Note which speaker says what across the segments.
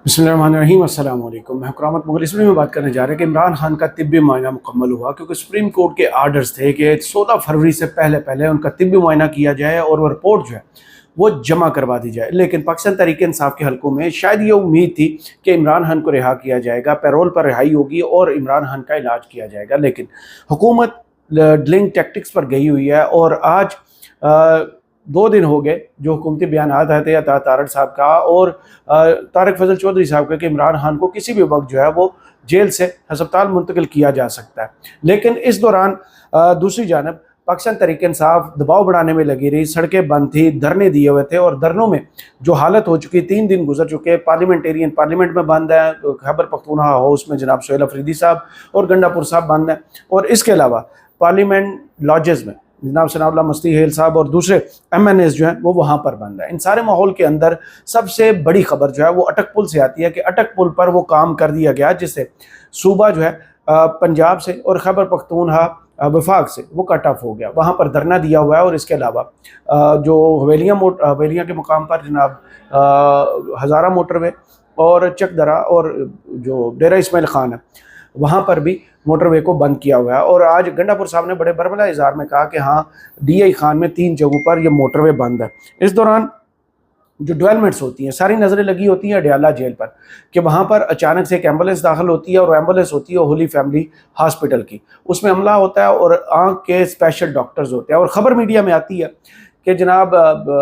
Speaker 1: बिस्मिल्लाहिर्रहमानिर्रहीम। अस्सलाम वालेकुम। मैं करामत मुग़ल। इसमें बात करने जा रहे हैं कि इमरान खान का तिब्बी मुआयना मुकम्मल हुआ, क्योंकि सुप्रीम कोर्ट के आर्डर्स थे कि 16 फरवरी से पहले पहले उनका तिब्बी मुआयना किया जाए और वो रिपोर्ट जो है वो जमा करवा दी जाए। लेकिन पाकिस्तान तहरीक इंसाफ के हलकों में शायद ये उम्मीद थी कि इमरान खान को रिहा किया जाएगा, पैरोल पर रिहाई होगी और इमरान खान का इलाज किया जाएगा। लेकिन हुकूमत डिलिंग टैक्टिक्स पर गई हुई है और आज 2 दिन हो गए जो हुकूमती बयान आए थे तारड़ साहब का और तारिक फजल चौधरी साहब का कि इमरान खान को किसी भी वक्त जो है वो जेल से हस्पताल मुंतकिल किया जा सकता है। लेकिन इस दौरान दूसरी जानब पाकिस्तान तहरीक इंसाफ दबाव बढ़ाने में लगी रही, सड़कें बंद थी, धरने दिए हुए थे और धरनों में जो हालत हो चुकी, 3 दिन गुजर चुके, पार्लियामेंट में बंद है, खैबर पख्तूनख्वा हाउस में जनाब सोहेल अफरीदी साहब और गंडापुर साहब बंद हैं, और इसके अलावा पार्लियामेंट लॉजेस में जनाब सनाउल्लाह मस्ती हेल साहब और दूसरे MNAs जो हैं वो वहाँ पर बंद है। इन सारे माहौल के अंदर सबसे बड़ी खबर जो है वो अटक पुल से आती है कि अटक पुल पर वो काम कर दिया गया जिससे सूबा जो है पंजाब से और खैबर पख्तूनख्वा वफाक से वो कट ऑफ हो गया। वहाँ पर धरना दिया हुआ है और इसके अलावा जो हवेलियाँ के मुकाम पर जनाब हज़ारा मोटरवे और चकदरा और जो डेरा इस्माइल खान है वहाँ पर भी मोटरवे को बंद किया हुआ है। और आज गंडापुर साहब ने बड़े बरमला इज़हार में कहा कि हाँ, DI खान में 3 जगहों पर ये मोटरवे बंद है। इस दौरान जो डेवलपमेंट्स होती हैं सारी नज़रें लगी होती हैं अडयाला जेल पर कि वहाँ पर अचानक से एक एम्बुलेंस दाखिल होती है और एम्बुलेंस होती है होली फैमिली हॉस्पिटल की, उसमें हमला होता है और आँख के स्पेशल डॉक्टर्स होते हैं और ख़बर मीडिया में आती है कि जनाब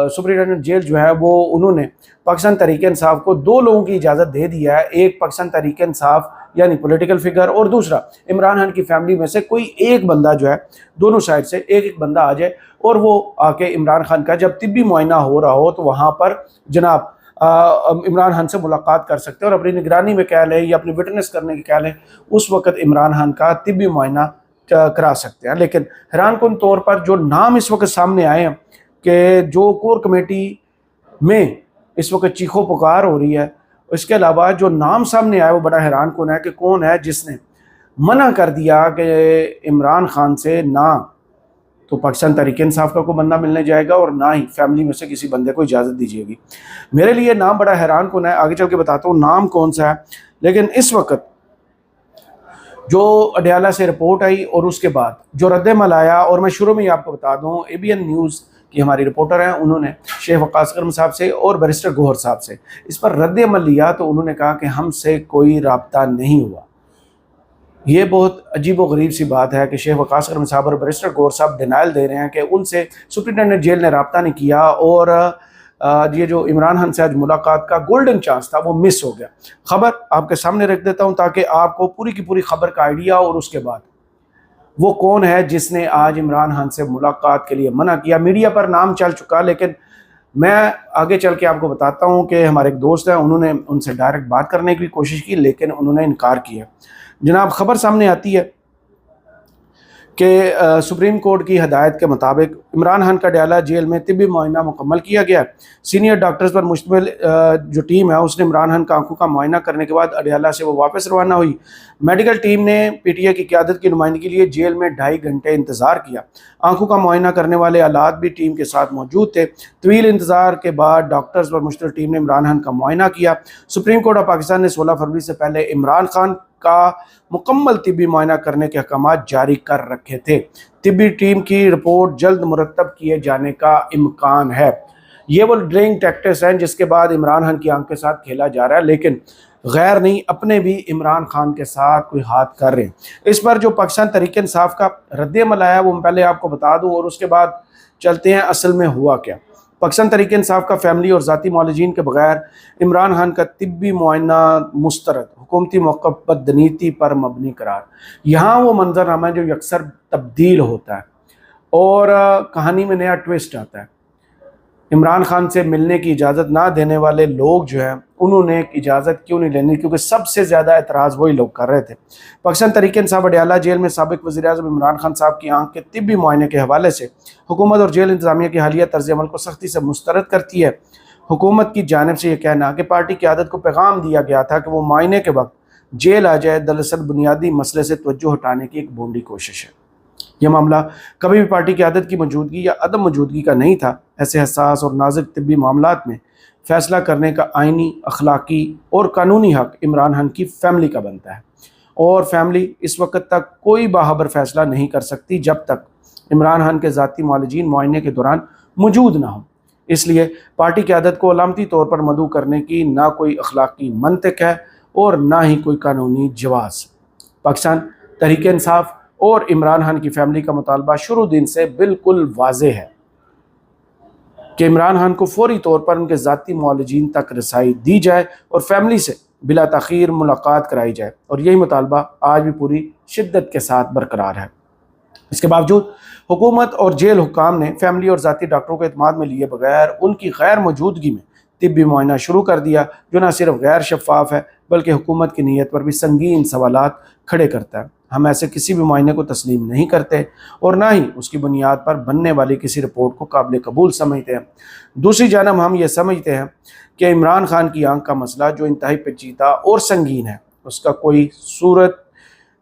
Speaker 1: सुपरिटेंडेंट जेल जो है वो उन्होंने पाकिस्तान तहरीक इंसाफ को 2 लोगों की इजाज़त दे दिया है, एक पाकिस्तान तहरीक इंसाफ यानी पॉलिटिकल फिगर और दूसरा इमरान खान की फैमिली में से कोई एक बंदा जो है, दोनों साइड से एक एक बंदा आ जाए और वो आके इमरान खान का जब तिब्बी मुआयना हो रहा हो तो वहाँ पर जनाब इमरान खान से मुलाकात कर सकते हैं और अपनी निगरानी में कह लें या अपनी विटनेस करने की कह लें, उस वक्त इमरान खान का तिब्बी मुआयना करा सकते हैं। लेकिन हैरान कुन तौर पर जो नाम इस वक्त सामने आए हैं कि जो कोर कमेटी में इस वक्त चीखो पुकार हो रही है, इसके अलावा जो नाम सामने आया वो बड़ा हैरान कुन है कि कौन है जिसने मना कर दिया कि इमरान खान से ना तो पाकिस्तान तहरीक इंसाफ का कोई बंदा मिलने जाएगा और ना ही फैमिली में से किसी बंदे को इजाज़त दी जाएगी। मेरे लिए नाम बड़ा हैरान कुन है, आगे चल के बताता हूँ नाम कौन सा है। लेकिन इस वक्त जो अडयाला से रिपोर्ट आई और उसके बाद जो रद्द-ए-अमल आया, और मैं शुरू में ही आपको बता दूँ ABN न्यूज़ की हमारी रिपोर्टर हैं, उन्होंने शेख वक़ास करम साहब से और बैरिस्टर गौहर साहब से इस पर रद्द-ए-अमल लिया तो उन्होंने कहा कि हमसे कोई राब्ता नहीं हुआ। ये बहुत अजीब व गरीब सी बात है कि शेख वक़ास करम साहब और बैरिस्टर गौहर साहब डिनाइल दे रहे हैं कि उनसे सुपरिटेंडेंट जेल ने राब्ता नहीं किया और ये जो इमरान खान से आज मुलाकात का गोल्डन चांस था वो मिस हो गया। खबर आपके सामने रख देता हूँ ताकि आपको पूरी की पूरी खबर का आइडिया और उसके बाद वो कौन है जिसने आज इमरान खान से मुलाकात के लिए मना किया। मीडिया पर नाम चल चुका, लेकिन मैं आगे चल के आपको बताता हूँ कि हमारे एक दोस्त हैं, उन्होंने उनसे डायरेक्ट बात करने की कोशिश की लेकिन उन्होंने इनकार किया। जनाब खबर सामने आती है कि सुप्रीम कोर्ट की हदायत के मुताबिक इमरान खान का अडयाला जेल में तिब्बी मुआयना मुकम्मल किया गया। सीनियर डॉक्टर्स पर मुश्तमिल जो टीम है उसने इमरान खान का आंखों का मुआयना करने के बाद अडयाला से वो वापस रवाना हुई। मेडिकल टीम ने PTI की क़यादत की नुमाइंदगी के लिए जेल में 2.5 घंटे इंतज़ार किया। आंखों का मुआयना करने वाले आलात भी टीम के साथ मौजूद थे। तवील इंतज़ार के बाद डॉक्टर्स पर मुश्तमिल टीम ने इमरान खान का मुआयना किया। सुप्रीम कोर्ट ऑफ पाकिस्तान ने 16 फरवरी से पहले इमरान खान का मुकम्मल तिब्बी मुआयना करने के अहकाम जारी कर रखे थे। तिब्बी टीम की रिपोर्ट जल्द मुरतब किए जाने का इम्कान है। ये वो ड्रिलिंग टैक्टिक्स हैं जिसके बाद इमरान खान की आंख के साथ खेला जा रहा है, लेकिन गैर नहीं अपने भी इमरान खान के साथ कोई हाथ कर रहे हैं। इस पर जो पाकिस्तान तहरीक इंसाफ का रद्द-ए-अमल आया वो मैं पहले आपको बता दूं और उसके बाद चलते हैं असल में हुआ क्या। पाकिस्तान तहरीक इंसाफ का फैमिली और ज़ाती मौलजीन के बगैर इमरान खान का तिब्बी मुआयना मुस्तरद, हुकूमती मौक़िफ़ बदनीति पर मबनी करार। यहाँ वो मंजरनामा है जो अक्सर तब्दील होता है और कहानी में नया ट्विस्ट आता है। इमरान खान से मिलने की इजाज़त ना देने वाले लोग जो हैं उन्होंने इजाज़त क्यों नहीं लेनी, क्योंकि सबसे ज़्यादा एतराज़ वही लोग कर रहे थे। पाकिस्तान तहरीक इंसाफ अडयाला जेल में साबिक़ वज़ीर-ए-आज़म इमरान खान साहब की आंख के तिब्बी मुआयने के हवाले से हुकूमत और जेल इंतज़ामिया की हालिया तर्ज़ अमल को सख्ती से मुस्तरद करती है। हुकूमत की जानिब से यह कहना कि पार्टी की आदत को पैगाम दिया गया था कि वो मुआयने के वक्त जेल आ जाए, दरअसल बुनियादी मसले से तवज्जो हटाने की एक भोंडी कोशिश है। यह मामला कभी भी पार्टी की आदत की मौजूदगी या अदम मौजूदगी का नहीं था। ऐसे हसास और नाजुक तिब्बी मामलात में फैसला करने का आइनी, अखलाकी और कानूनी हक इमरान खान की फैमिली का बनता है, और फैमिली इस वक्त तक कोई बाखबर फैसला नहीं कर सकती जब तक इमरान खान के ज़ाती मुआलजीन मुआयने के दौरान मौजूद ना हो। इसलिए पार्टी क़यादत को अलामती तौर पर मदऊ करने की ना कोई अखलाकी मंतिक है और ना ही कोई कानूनी जवाज़। पाकिस्तान तहरीक इंसाफ और इमरान खान की फैमिली का मुतालबा शुरू दिन से बिल्कुल वाज़ेह है कि इमरान खान को फौरी तौर पर उनके ज़ाती मुआलजीन तक रसाई दी जाए और फैमिली से बिला तख़ीर मुलाकात कराई जाए, और यही मुतालबा आज भी पूरी शिद्दत के साथ बरकरार है। इसके बावजूद हुकूमत और जेल हुक्काम ने फैमिली और ज़ाती डॉक्टरों को एतमाद में लिए बगैर उनकी गैर मौजूदगी में तिब्बी मुआयना शुरू कर दिया, जो न सिर्फ गैर शफ़ाफ़ है बल्कि हुकूमत की नीयत पर भी संगीन सवालात खड़े करता है। हम ऐसे किसी भी मुआयने को तस्लीम नहीं करते और ना ही उसकी बुनियाद पर बनने वाली किसी रिपोर्ट को काबिल कबूल समझते हैं। दूसरी जानब हम ये समझते हैं कि इमरान खान की आंख का मसला जो इंतहाई पेचीदा और संगीन है, उसका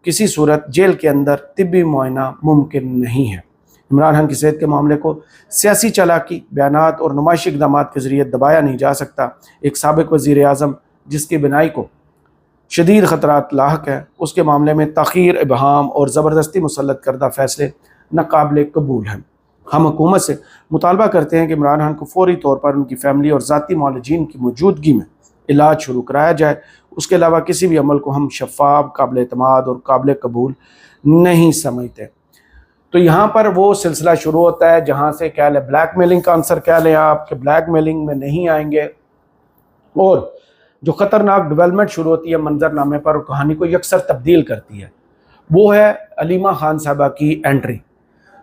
Speaker 1: किसी सूरत जेल के अंदर तिब्बी मुआयना मुमकिन नहीं है। इमरान खान की सेहत के मामले को सियासी चालाकी, बयानात और नुमाइशी इक़दाम के ज़रिए दबाया नहीं जा सकता। एक साबिक़ वज़ीर आज़म जिसकी बिनाई को शदीद ख़तरात लाहक है, उसके मामले में ताख़ीर, इबहाम और ज़बरदस्ती मुसल्लत करदा फ़ैसले नाकाबिल कबूल हैं। हम हुकूमत से मुतालबा करते हैं कि इमरान खान को फौरी तौर पर उनकी फैमिली और ज़ाती मुआलजीन की मौजूदगी में इलाज शुरू कराया जाए। उसके अलावा किसी भी अमल को हम शफ़ाफ, काबिल एतमाद और काबिल कबूल नहीं समझते। तो यहाँ पर वो सिलसिला शुरू होता है जहाँ से कह लें ब्लैक मेलिंग का आंसर कह लें आप कि ब्लैक मेलिंग में नहीं आएंगे, और जो ख़तरनाक डेवलपमेंट शुरू होती है मंजरनामे पर और कहानी को यकसर तब्दील करती है, वो है अलीमा खान साहबा की एंट्री।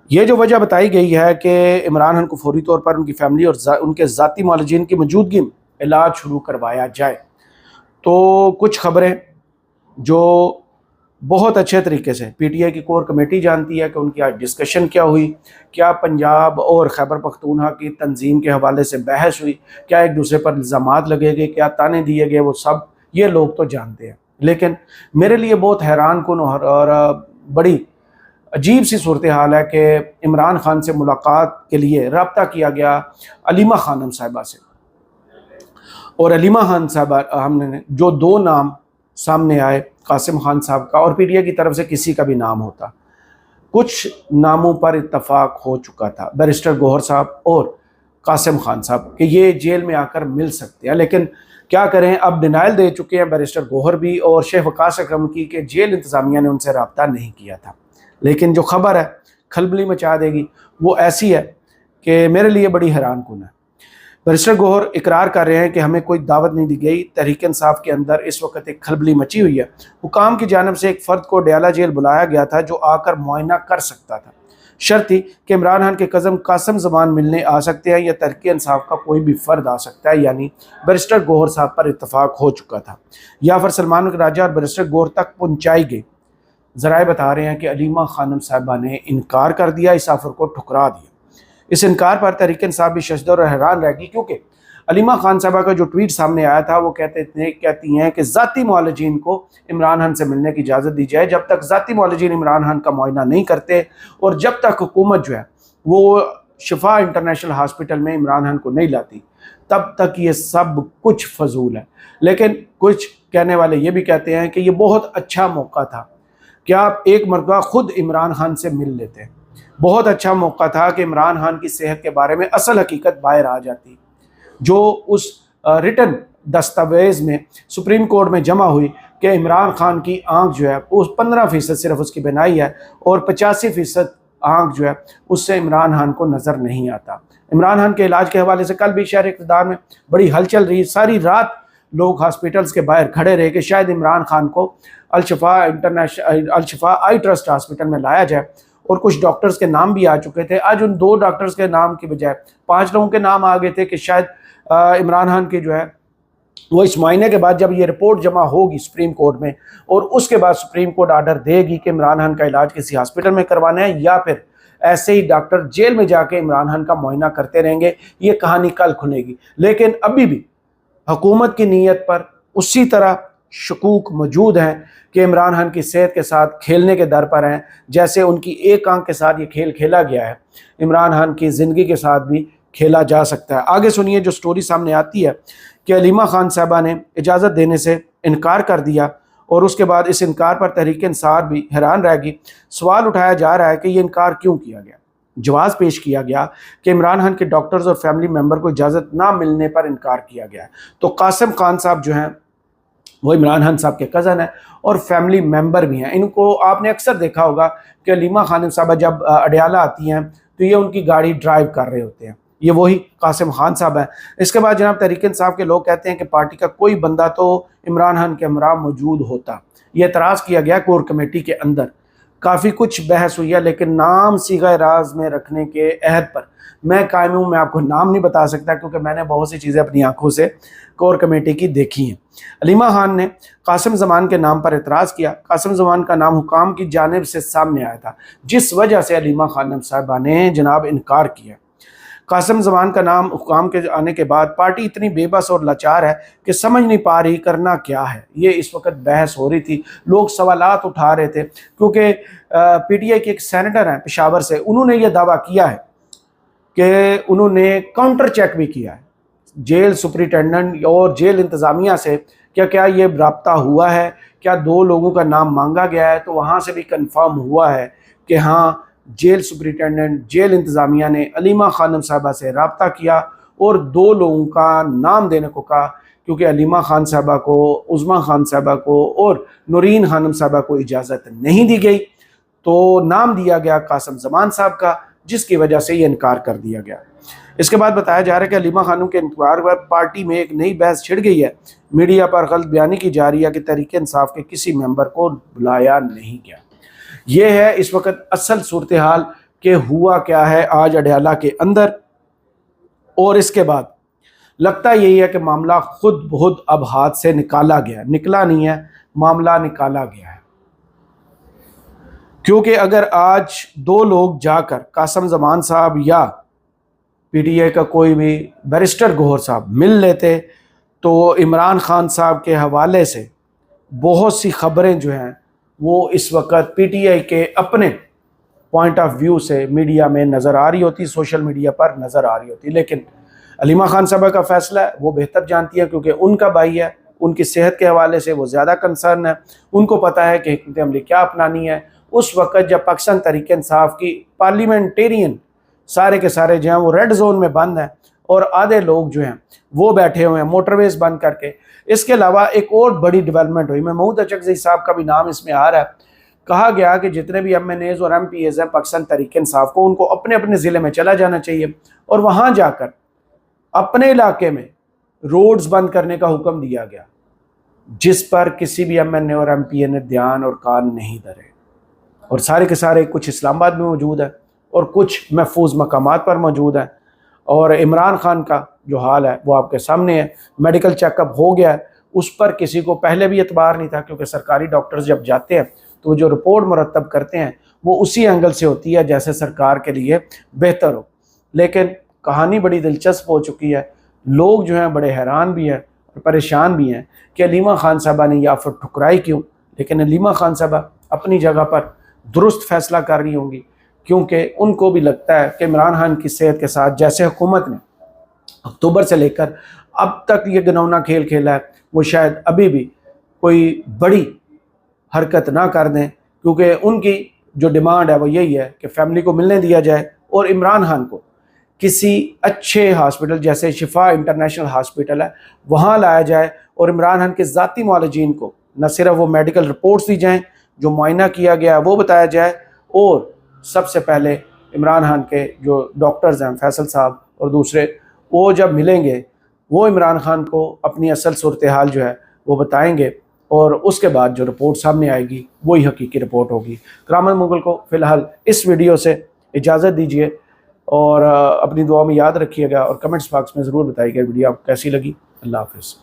Speaker 1: ये जो वजह बताई गई है कि इमरान खान को फौरी तौर पर उनकी फैमिली और उनके ज़ाती मुआलजीन की मौजूदगी में इलाज शुरू करवाया जाए, तो कुछ खबरें जो बहुत अच्छे तरीके से पीटीआई की कोर कमेटी जानती है कि उनकी आज डिस्कशन क्या हुई, क्या पंजाब और खैबर पख्तूनख्वा की तंजीम के हवाले से बहस हुई, क्या एक दूसरे पर इल्ज़ामात लगे गए, क्या ताने दिए गए, वो सब ये लोग तो जानते हैं। लेकिन मेरे लिए बहुत हैरान कुन और बड़ी अजीब सी सूरत हाल है कि इमरान खान से मुलाकात के लिए रब्ता किया गया अलीमा खानम साहिबा से, और अलीमा खान साहबा हमने जो दो नाम सामने आए, कासिम खान साहब का और पीटीआई की तरफ से किसी का भी नाम होता, कुछ नामों पर इत्तफाक हो चुका था बैरिस्टर गौहर साहब और कासिम खान साहब कि ये जेल में आकर मिल सकते हैं। लेकिन क्या करें, अब डिनाइल दे चुके हैं बैरिस्टर गौहर भी और शेख वकास अकरम की कि जेल इंतज़ामिया ने उनसे रब्ता नहीं किया था। लेकिन जो खबर है खलबली मचा देगी वो ऐसी है कि मेरे लिए बड़ी हैरान कुन है। बैरिस्टर गौहर इकरार कर रहे हैं कि हमें कोई दावत नहीं दी गई। तहरीक इंसाफ के अंदर इस वक्त एक खलबली मची हुई है। हुकाम की जानिब से एक फ़र्द को डयाला जेल बुलाया गया था जो आकर मुआयना कर सकता था। शर्त थी कि इमरान खान के कज़म कासिम ज़मान मिलने आ सकते हैं या तहरीक इंसाफ का कोई भी फ़र्द आ सकता है, यानी बैरिस्टर गौहर साहब पर इत्तफाक हो चुका था या फिर सलमान राजा और बैरिस्टर गौहर तक पहुँचाई गई। ज़राए बता रहे हैं कि अलीमा खानम साहिबा ने इनकार कर दिया, इस ऑफ़र को ठुकरा दिया। इस इनकार पर तहरीक इंसाफ भी शशदर और हैरान रह गई, क्योंकि अलीमा खान साहबा का जो ट्वीट सामने आया था वो कहती हैं कि ज़ाती मुआलजीन को इमरान खान से मिलने की इजाज़त दी जाए। जब तक ज़ाती मुआलजीन इमरान खान का मुआयना नहीं करते और जब तक हुकूमत जो है वो शिफा इंटरनेशनल हॉस्पिटल में इमरान खान को नहीं लाती, तब तक ये सब कुछ फजूल है। लेकिन कुछ कहने वाले ये भी कहते हैं कि ये बहुत अच्छा मौका था कि आप एक मरतबा खुद इमरान खान से मिल लेते। बहुत अच्छा मौका था कि इमरान खान की सेहत के बारे में असल हकीकत बाहर आ जाती, जो उस रिटन दस्तावेज़ में सुप्रीम कोर्ट में जमा हुई कि इमरान खान की आंख जो है उस 15% सिर्फ उसकी बिनाई है और 85% आंख जो है उससे इमरान खान को नज़र नहीं आता। इमरान खान के इलाज के हवाले से कल भी शहर इक़्तिदार में बड़ी हलचल रही। सारी रात लोग हॉस्पिटल्स के बाहर खड़े रहे कि शायद इमरान खान को अल-शिफा आई ट्रस्ट हॉस्पिटल में लाया जाए, और कुछ डॉक्टर्स के नाम भी आ चुके थे। आज उन 2 डॉक्टर्स के नाम की बजाय 5 लोगों के नाम आ गए थे कि शायद इमरान खान की जो है वो इस महीने के बाद जब ये रिपोर्ट जमा होगी सुप्रीम कोर्ट में और उसके बाद सुप्रीम कोर्ट आर्डर देगी कि इमरान खान का इलाज किसी हॉस्पिटल में करवाना है या फिर ऐसे ही डॉक्टर जेल में जाके इमरान खान का मुआयना करते रहेंगे, ये कहानी कल खुलेगी। लेकिन अभी भी हुकूमत की नीयत पर उसी तरह शकूक मौजूद हैं कि इमरान खान की सेहत के साथ खेलने के दर पर हैं, जैसे उनकी एक आंख के साथ ये खेल खेला गया है, इमरान खान की ज़िंदगी के साथ भी کھیلا جا سکتا ہے۔ آگے سنیے جو سٹوری سامنے آتی ہے کہ علیمہ خان صاحبہ نے اجازت دینے سے انکار کر دیا، اور اس کے بعد اس انکار پر تحریک انصار بھی حیران رہ گئی۔ سوال اٹھایا جا رہا ہے کہ یہ انکار کیوں کیا گیا؟ جواز پیش کیا گیا کہ عمران خان کے ڈاکٹرز اور فیملی ممبر کو اجازت نہ ملنے پر انکار کیا گیا ہے۔ تو قاسم خان صاحب جو ہیں وہ عمران خان صاحب کے کزن ہیں اور فیملی ممبر بھی ہیں۔ ان کو آپ نے اکثر دیکھا ہوگا کہ علیمہ خان صاحبہ جب اڈیالہ آتی ہیں تو یہ ان کی گاڑی ڈرائیو کر رہے ہوتے ہیں، یہ وہی قاسم خان صاحب ہیں۔ اس کے بعد جناب تحریک انصاف کے لوگ کہتے ہیں کہ پارٹی کا کوئی بندہ تو عمران خان کے ہمراہ موجود ہوتا۔ یہ اعتراض کیا گیا کور کمیٹی کے اندر، کافی کچھ بحث ہوئی ہے، لیکن نام صیغہ راز میں رکھنے کے عہد پر میں قائم ہوں۔ میں آپ کو نام نہیں بتا سکتا کیونکہ میں نے بہت سی چیزیں اپنی آنکھوں سے کور کمیٹی کی دیکھی ہیں۔ علیمہ خان نے قاسم زمان کے نام پر اعتراض کیا۔ قاسم زمان کا نام حکام کی جانب سے سامنے آیا تھا، جس وجہ سے علیمہ خان صاحبہ نے جناب انکار کیا۔ قاسم زمان کا نام حکام کے آنے کے بعد پارٹی اتنی بے بس اور لاچار ہے کہ سمجھ نہیں پا رہی کرنا کیا ہے۔ یہ اس وقت بحث ہو رہی تھی، لوگ سوالات اٹھا رہے تھے، کیونکہ پی ٹی آئی کے ایک سینیٹر ہیں پشاور سے، انہوں نے یہ دعویٰ کیا ہے کہ انہوں نے کاؤنٹر چیک بھی کیا ہے جیل سپرنٹینڈنٹ اور جیل انتظامیہ سے، کیا یہ رابطہ ہوا ہے، کیا 2 لوگوں کا نام مانگا گیا ہے، تو وہاں سے بھی کنفرم ہوا ہے کہ ہاں جیل سپرنٹینڈنٹ جیل انتظامیہ نے علیمہ خانم صاحبہ سے رابطہ کیا اور 2 لوگوں کا نام دینے کو کہا، کیونکہ علیمہ خان صاحبہ کو، عظمیٰ خان صاحبہ کو اور نورین خانم صاحبہ کو اجازت نہیں دی گئی، تو نام دیا گیا قاسم زمان صاحب کا، جس کی وجہ سے یہ انکار کر دیا گیا۔ اس کے بعد بتایا جا رہا ہے کہ علیمہ خانم کے انکار پر پارٹی میں ایک نئی بحث چھڑ گئی ہے۔ میڈیا پر غلط بیانی کی جا رہی ہے کہ تحریک انصاف کے کسی ممبر کو بلایا نہیں گیا۔ یہ ہے اس وقت اصل صورتحال کہ ہوا کیا ہے آج اڈیالہ کے اندر، اور اس کے بعد لگتا یہی ہے کہ معاملہ خود بخود اب ہاتھ سے نکالا گیا، نکلا نہیں ہے، معاملہ نکالا گیا ہے۔ کیونکہ اگر آج 2 لوگ جا کر قاسم زمان صاحب یا پی ٹی آئی کا کوئی بھی بیرسٹر گوہر صاحب مل لیتے تو عمران خان صاحب کے حوالے سے بہت سی خبریں جو ہیں وہ اس وقت پی ٹی آئی کے اپنے پوائنٹ آف ویو سے میڈیا میں نظر آ رہی ہوتی، سوشل میڈیا پر نظر آ رہی ہوتی، لیکن علیمہ خان صاحبہ کا فیصلہ ہے، وہ بہتر جانتی ہے کیونکہ ان کا بھائی ہے، ان کی صحت کے حوالے سے وہ زیادہ کنسرن ہے، ان کو پتہ ہے کہ حکمت عملی کیا اپنانی ہے۔ اس وقت جب پاکستان تحریک انصاف کی پارلیمنٹیرین سارے کے سارے جو ہیں وہ ریڈ زون میں بند ہیں اور آدھے لوگ جو ہیں وہ بیٹھے ہوئے ہیں موٹر ویز بند کر کے۔ اس کے علاوہ ایک اور بڑی ڈیولپمنٹ ہوئی، محمود اچکزئی صاحب کا بھی نام اس میں آ رہا ہے۔ کہا گیا کہ جتنے بھی ایم این ایز اور ایم پی ایز ہیں پاکستان تحریک انصاف کو، ان کو اپنے اپنے ضلع میں چلا جانا چاہیے اور وہاں جا کر اپنے علاقے میں روڈز بند کرنے کا حکم دیا گیا، جس پر کسی بھی ایم این اے اور ایم پی اے نے دھیان اور کان نہیں دھرے، اور سارے کے سارے کچھ اسلام آباد میں موجود ہیں اور کچھ محفوظ مقامات پر موجود ہیں۔ اور عمران خان کا جو حال ہے وہ آپ کے سامنے ہے، میڈیکل چیک اپ ہو گیا ہے، اس پر کسی کو پہلے بھی اعتبار نہیں تھا، کیونکہ سرکاری ڈاکٹرز جب جاتے ہیں تو جو رپورٹ مرتب کرتے ہیں وہ اسی اینگل سے ہوتی ہے جیسے سرکار کے لیے بہتر ہو۔ لیکن کہانی بڑی دلچسپ ہو چکی ہے، لوگ جو ہیں بڑے حیران بھی ہیں اور پریشان بھی ہیں کہ علیمہ خان صاحبہ نے یہ آفر ٹھکرائی کیوں، لیکن علیمہ خان صاحبہ اپنی جگہ پر درست فیصلہ کر رہی ہوں گی، کیونکہ ان کو بھی لگتا ہے کہ عمران خان کی صحت کے ساتھ جیسے حکومت نے اکتوبر سے لے کر اب تک یہ گنونا کھیل کھیلا ہے، وہ شاید ابھی بھی کوئی بڑی حرکت نہ کر دیں، کیونکہ ان کی جو ڈیمانڈ ہے وہ یہی ہے کہ فیملی کو ملنے دیا جائے اور عمران خان کو کسی اچھے ہاسپٹل جیسے شفا انٹرنیشنل ہاسپٹل ہے وہاں لایا جائے، اور عمران خان کے ذاتی معالجین کو نہ صرف وہ میڈیکل رپورٹس دی جائیں، جو معائنہ کیا گیا ہے وہ بتایا جائے، اور سب سے پہلے عمران خان کے جو ڈاکٹرز ہیں فیصل صاحب اور دوسرے، وہ جب ملیں گے وہ عمران خان کو اپنی اصل صورتحال جو ہے وہ بتائیں گے، اور اس کے بعد جو رپورٹ سامنے آئے گی وہی حقیقی رپورٹ ہوگی۔ کرامت مغل کو فی الحال اس ویڈیو سے اجازت دیجیے، اور اپنی دعا میں یاد رکھیے گا، اور کمنٹس باکس میں ضرور بتائیے گا ویڈیو آپ کو کیسی لگی۔ اللہ حافظ۔